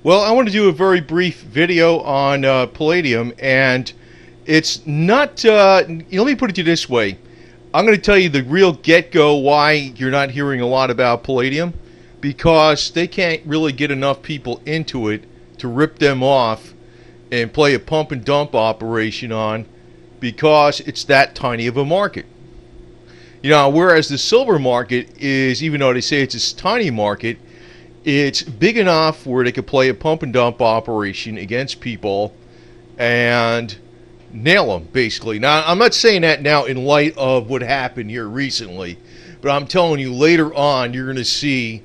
Well, I want to do a very brief video on palladium, and it's not, let me put it to you this way. I'm going to tell you the real get-go why you're not hearing a lot about palladium, because they can't really get enough people into it to rip them off and play a pump and dump operation on, because it's that tiny of a market. You know, whereas the silver market is, even though they say it's a tiny market, it's big enough where they could play a pump and dump operation against people and nail them, basically. Now, I'm not saying that now in light of what happened here recently, but I'm telling you later on you're going to see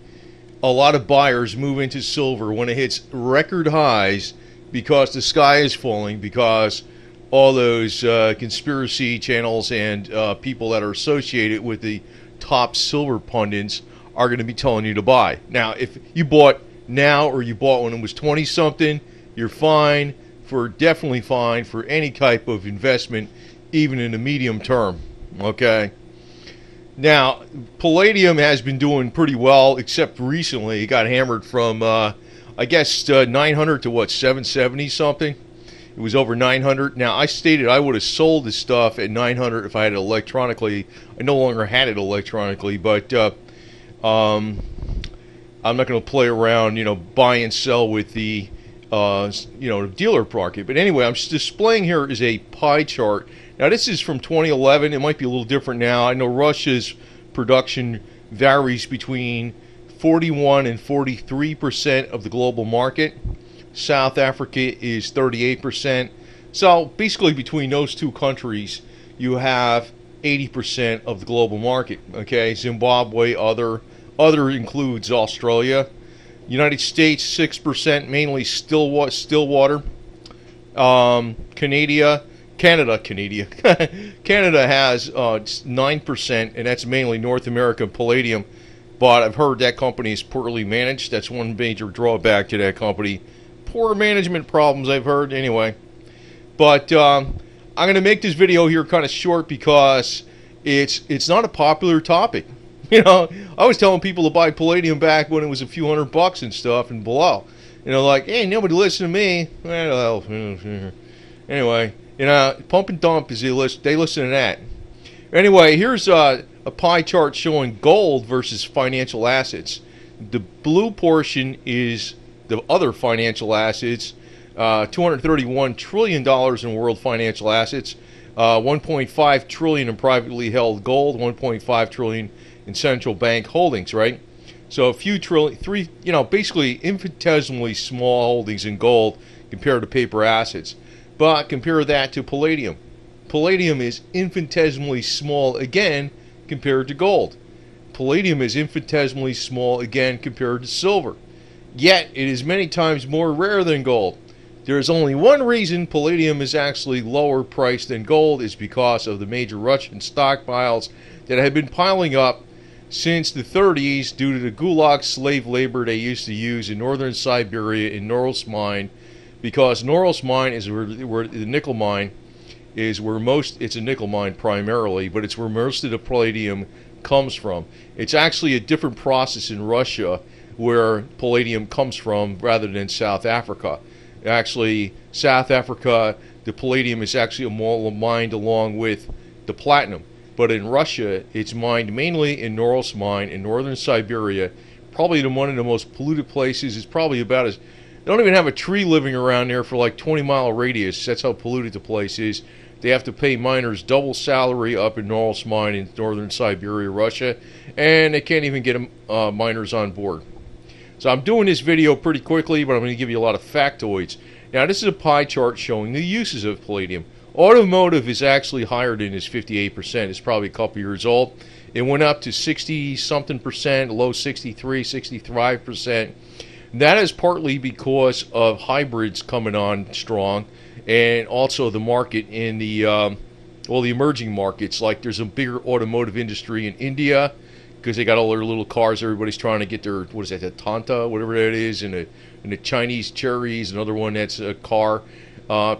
a lot of buyers move into silver when it hits record highs because the sky is falling, because all those conspiracy channels and people that are associated with the top silver pundits are going to be telling you to buy. Now, if you bought now or you bought when it was 20-something, you're fine, definitely fine for any type of investment, even in the medium term, okay? Now, palladium has been doing pretty well, except recently it got hammered from, I guess, 900 to what, 770 something? It was over 900. Now, I stated I would have sold this stuff at 900 if I had it electronically. I no longer had it electronically, but I'm not going to play around, buy and sell with the, dealer market. But anyway, I'm displaying here is a pie chart. Now, this is from 2011. It might be a little different now. I know Russia's production varies between 41 and 43% of the global market. South Africa is 38%. So basically between those two countries, you have 80% of the global market. Okay, Zimbabwe, other includes Australia. United States, 6%, mainly Stillwater. Canada Canada has 9%, and that's mainly North American palladium. But I've heard that company is poorly managed. That's one major drawback to that company. Poor management problems, I've heard. Anyway, but I'm going to make this video here kind of short because it's not a popular topic. I was telling people to buy palladium back when it was a few $100 and stuff and below. Like, hey, nobody listen to me. Well, anyway, pump and dump is they listen to that. Anyway, here's a pie chart showing gold versus financial assets. The blue portion is the other financial assets, $231 trillion in world financial assets, 1.5 trillion in privately held gold, 1.5 trillion in central bank holdings, right? So a few trillion, basically infinitesimally small holdings in gold compared to paper assets. But compare that to palladium. Palladium is infinitesimally small again compared to gold. Palladium is infinitesimally small again compared to silver. Yet, it is many times more rare than gold. There is only one reason palladium is actually lower priced than gold, is because of the major Russian stockpiles that have been piling up since the 30s due to the gulag slave labor they used to use in northern Siberia in Norilsk mine, because Norilsk mine is where the nickel mine is, it's a nickel mine primarily, but it's where most of the palladium comes from. It's actually a different process in Russia where palladium comes from rather than South Africa. Actually, South Africa, the palladium is actually mined along with the platinum. But in Russia, it's mined mainly in Norilsk mine in northern Siberia, probably one of the most polluted places. It's probably about as, they don't even have a tree living around there for like 20-mile radius. That's how polluted the place is. They have to pay miners double salary up in Norilsk mine in northern Siberia, Russia, and they can't even get miners on board. So I'm doing this video pretty quickly, but I'm going to give you a lot of factoids. Now, this is a pie chart showing the uses of palladium. Automotive is actually higher than this 58%. It's probably a couple years old. It went up to 60-something%, low 63, 65%. That is partly because of hybrids coming on strong, and also the market in the the emerging markets. Like there's a bigger automotive industry in India, because they got all their little cars. Everybody's trying to get their, what is that, the Tanta, whatever that is, and the Chinese Cherries, another one that's a car.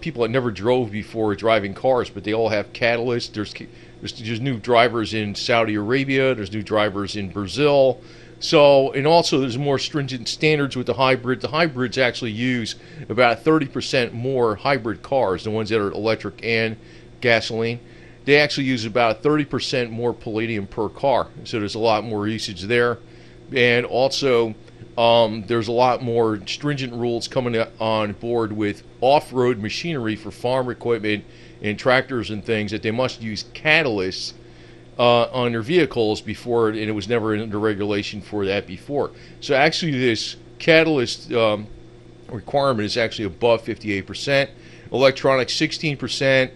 People that never drove before are driving cars, but they all have catalysts. There's new drivers in Saudi Arabia. There's new drivers in Brazil. So, and also there's more stringent standards with the hybrid. The hybrids actually use about 30% more hybrid cars, the ones that are electric and gasoline. They actually use about 30% more palladium per car. So there's a lot more usage there. And also, there's a lot more stringent rules coming on board with off-road machinery for farm equipment and tractors and things, that they must use catalysts on their vehicles before, and it was never under regulation for that before. So actually this catalyst requirement is actually above 58%. Electronics 16%.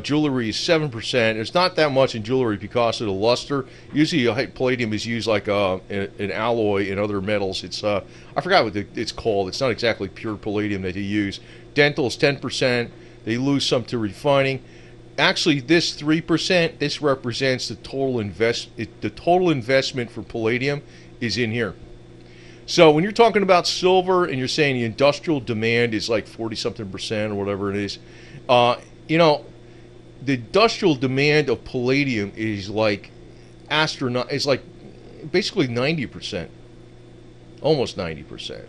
Jewelry is 7%. There's not that much in jewelry because of the luster. Usually palladium is used like an alloy in other metals. It's I forgot what it's called. It's not exactly pure palladium that they use. Dental is 10%. They lose some to refining. Actually, this 3%, this represents the total investment for palladium is in here. So when you're talking about silver and you're saying the industrial demand is like 40-something% or whatever it is, you know, the industrial demand of palladium is like it's like basically 90%, almost 90%.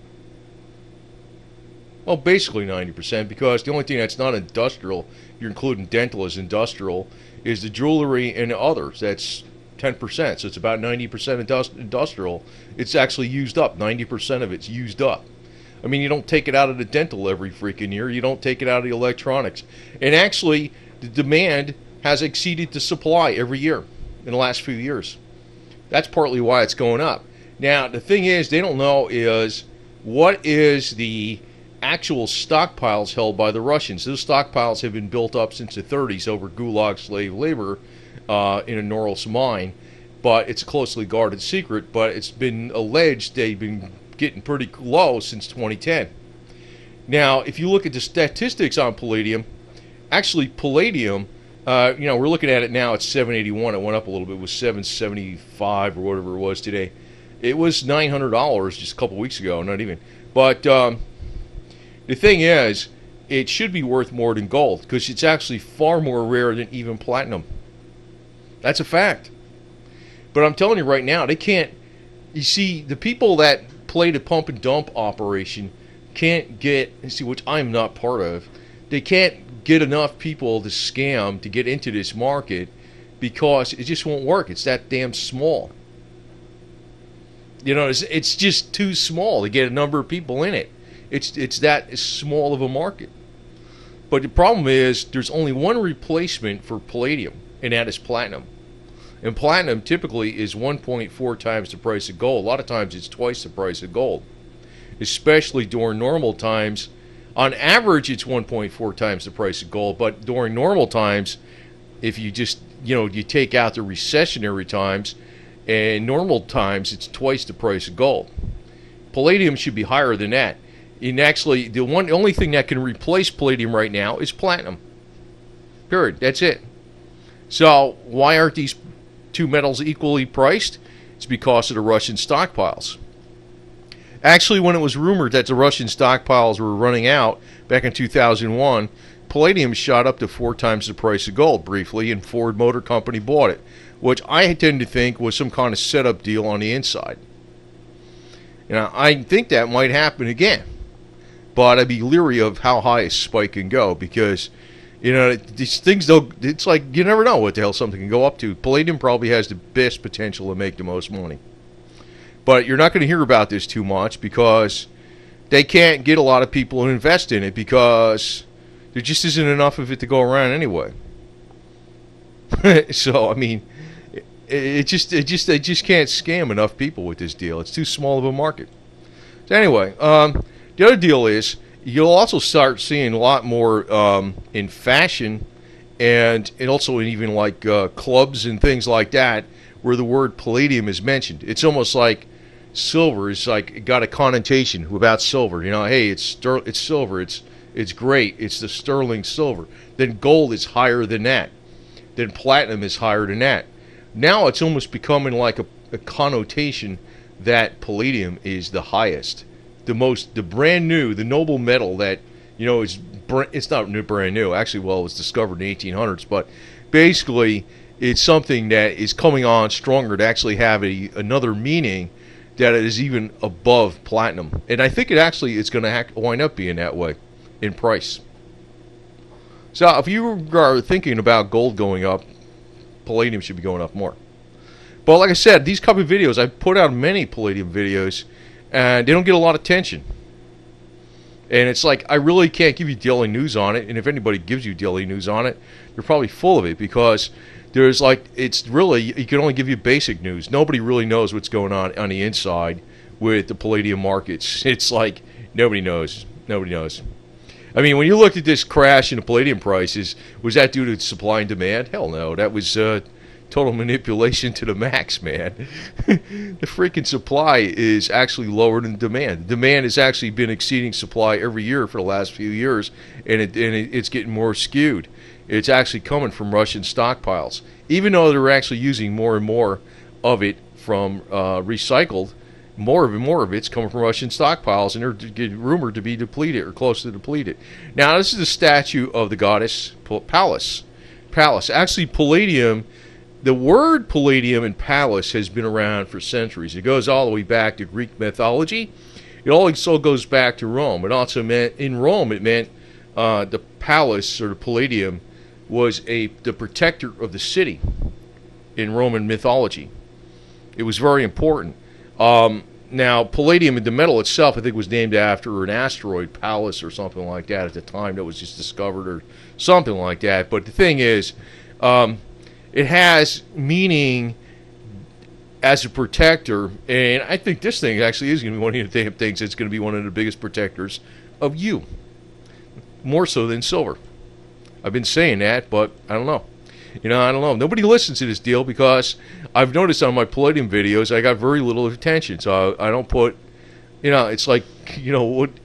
Well, basically 90%, because the only thing that's not industrial, you're including dental as industrial, is the jewelry and the others. That's 10%, so it's about 90% industrial. It's actually used up. 90% of it's used up. I mean, you don't take it out of the dental every freaking year. You don't take it out of the electronics. And actually, the demand has exceeded the supply every year in the last few years. That's partly why it's going up. Now, the thing is, they don't know is what is the actual stockpiles held by the Russians. Those stockpiles have been built up since the 30s over gulag slave labor in a Norilsk mine, but it's a closely guarded secret, but it's been alleged they've been getting pretty low since 2010. Now, if you look at the statistics on palladium, actually palladium, you know, we're looking at it now, it's 781. It went up a little bit. It was 775 or whatever it was today. It was $900 just a couple weeks ago, not even. But the thing is, it should be worth more than gold, because it's actually far more rare than even platinum. That's a fact. But I'm telling you right now, they can't. You see, the people that play the pump and dump operation can't get, which I'm not part of, they can't get enough people to scam to get into this market because it just won't work. It's that damn small. You know, it's just too small to get a number of people in it. It's that small of a market. But the problem is there's only one replacement for palladium, and that is platinum. And platinum typically is 1.4 times the price of gold. A lot of times it's twice the price of gold, especially during normal times. On average, it's 1.4 times the price of gold, but during normal times, if you just, you know, you take out the recessionary times, and normal times, it's twice the price of gold. Palladium should be higher than that. And actually, the only thing that can replace palladium right now is platinum. Period. That's it. So why aren't these two metals equally priced? It's because of the Russian stockpiles. Actually, when it was rumored that the Russian stockpiles were running out back in 2001, palladium shot up to 4 times the price of gold briefly, and Ford Motor Company bought it, which I tend to think was some kind of setup deal on the inside. Now, I think that might happen again, but I'd be leery of how high a spike can go, because, you know, these things, though, it's like you never know what the hell something can go up to. Palladium probably has the best potential to make the most money. But you're not going to hear about this too much because they can't get a lot of people to invest in it, because there just isn't enough of it to go around anyway. So, I mean, they just can't scam enough people with this deal. It's too small of a market. So anyway, the other deal is you'll also start seeing a lot more in fashion and also in even like clubs and things like that where the word palladium is mentioned. It's almost like silver is like got a connotation about silver. You know, hey, it's silver. It's great. It's the sterling silver. Then gold is higher than that. Then platinum is higher than that. Now it's almost becoming like a connotation that palladium is the highest, the brand new, the noble metal that, you know, it's not brand new. Actually, well, it was discovered in the 1800s, but basically it's something that is coming on stronger to actually have another meaning that it is even above platinum. And I think it actually is going to wind up being that way in price. So if you are thinking about gold going up, palladium should be going up more. But like I said, these couple of videos, I've put out many palladium videos, and they don't get a lot of attention. And it's like, I really can't give you daily news on it, and if anybody gives you daily news on it, they're probably full of it, because there's like, it's really, you can only give you basic news. Nobody really knows what's going on the inside with the palladium markets. It's like, nobody knows. Nobody knows. I mean, when you looked at this crash in the palladium prices, was that due to supply and demand? Hell no. That was total manipulation to the max, man. The freaking supply is actually lower than demand. Demand has actually been exceeding supply every year for the last few years, and it's getting more skewed. It's actually coming from Russian stockpiles. Even though they're actually using more and more of it from recycled, more of it's coming from Russian stockpiles, and they're rumored to be depleted or close to depleted. Now, this is a statue of the goddess Pallas. Actually, palladium, the word palladium and Pallas has been around for centuries. It goes all the way back to Greek mythology. It also goes back to Rome. It also meant, in Rome, it meant the Pallas, or the Palladium, was the protector of the city in Roman mythology. It was very important. Now, palladium, the metal itself, I think was named after an asteroid, Pallas, or something like that at the time that was just discovered, or something like that. But the thing is, it has meaning as a protector, and I think this thing actually is going to be one of the things that's going to be one of the biggest protectors of you, more so than silver. I've been saying that, but I don't know. I don't know. Nobody listens to this deal because I've noticed on my palladium videos I got very little attention, so I don't put, it's like,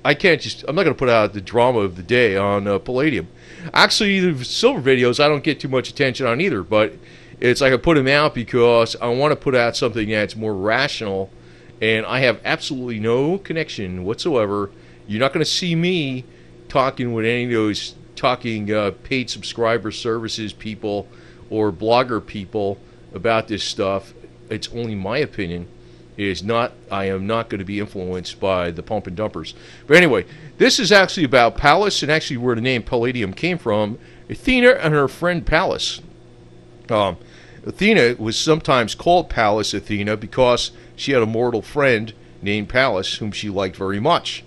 I can't just, I'm not going to put out the drama of the day on palladium. Actually, the silver videos I don't get too much attention on either, but it's like I put them out because I want to put out something that's more rational, and I have absolutely no connection whatsoever. You're not going to see me talking with any of those paid subscriber services people or blogger people about this stuff. It's only my opinion. I am not going to be influenced by the pump and dumpers. But anyway, this is actually about Pallas, and actually where the name Palladium came from. Athena and her friend Pallas. Athena was sometimes called Pallas Athena because she had a mortal friend named Pallas whom she liked very much.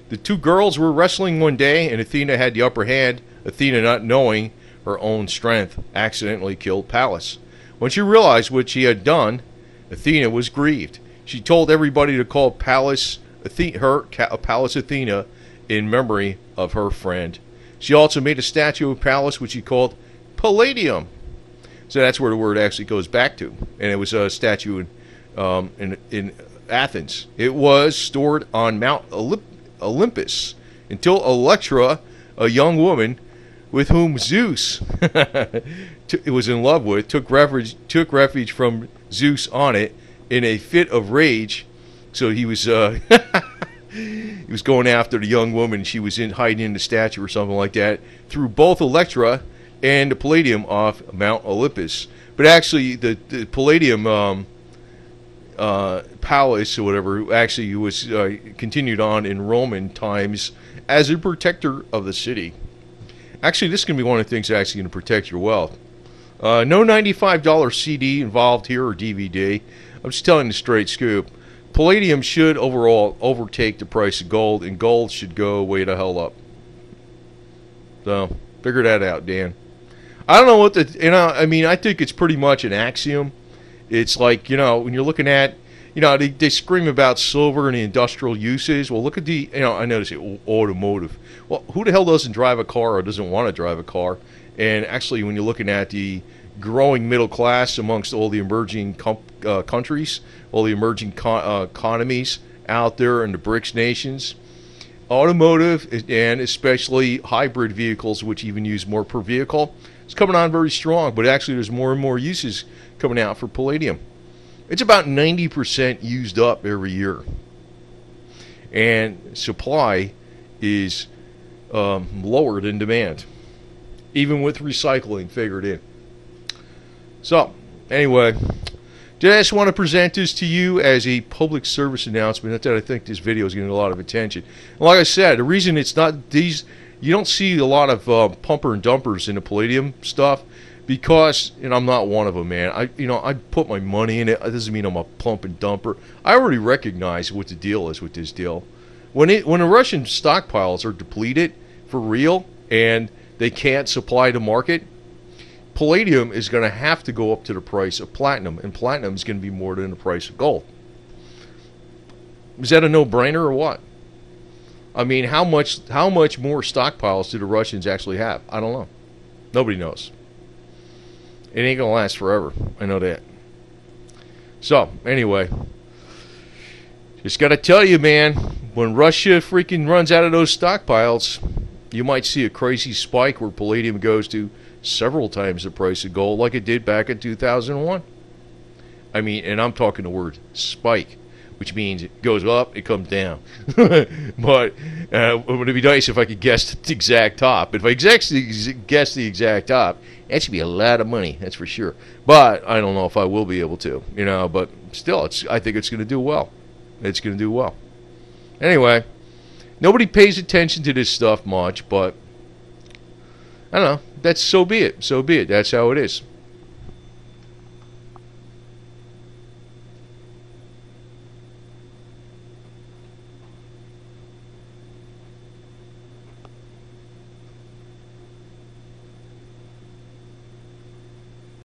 The two girls were wrestling one day, and Athena had the upper hand. Athena, not knowing her own strength, accidentally killed Pallas. When she realized what she had done, Athena was grieved. She told everybody to call Pallas Athena in memory of her friend. She also made a statue of Pallas, which she called Palladium. So that's where the word actually goes back to. And it was a statue in Athens. It was stored on Mount Olympus until Electra, a young woman with whom Zeus was in love with, took refuge from Zeus on it in a fit of rage. So he was he was going after the young woman. She was hiding in the statue or something like that. Threw both Electra and the Palladium off Mount Olympus. But actually, the Palladium Palace or whatever actually was continued on in Roman times as a protector of the city. Actually, this is going to be one of the things that's actually going to protect your wealth. No $95 CD involved here or DVD. I'm just telling the straight scoop. Palladium should overall overtake the price of gold, and gold should go way the hell up. So, figure that out, Dan. I don't know what I think it's pretty much an axiom. It's like, when you're looking at, they scream about silver and the industrial uses. Well, look at I notice it, automotive. Well, who the hell doesn't drive a car or doesn't want to drive a car? And actually, when you're looking at the growing middle class amongst all the emerging countries, all the emerging economies out there in the BRICS nations, automotive and especially hybrid vehicles, which even use more per vehicle, it's coming on very strong. But actually, there's more and more uses coming out for palladium. It's about 90% used up every year, and supply is lower than demand, even with recycling figured in. So, anyway, Just want to present this to you as a public service announcement. Not that I think this video is getting a lot of attention. And like I said, the reason it's not these, you don't see a lot of pumper and dumpers in the palladium stuff because, and I'm not one of them, man. I put my money in it. It doesn't mean I'm a pump and dumper. I already recognize what the deal is with this deal. When the Russian stockpiles are depleted for real and they can't supply the market, palladium is going to have to go up to the price of platinum, and platinum is going to be more than the price of gold. Is that a no-brainer or what? I mean, how much more stockpiles do the Russians actually have? I don't know. Nobody knows. It ain't going to last forever. I know that. So, anyway, just got to tell you, man, when Russia freaking runs out of those stockpiles, you might see a crazy spike where palladium goes to several times the price of gold like it did back in 2001. I mean, and I'm talking the word spike, which means it goes up, it comes down. But it would be nice if I could guess the exact top. If I guess the exact top, that should be a lot of money, that's for sure. But I don't know if I will be able to, you know, but still, I think it's going to do well. It's going to do well. Anyway, nobody pays attention to this stuff much, but I don't know. That's so be it. So be it. That's how it is.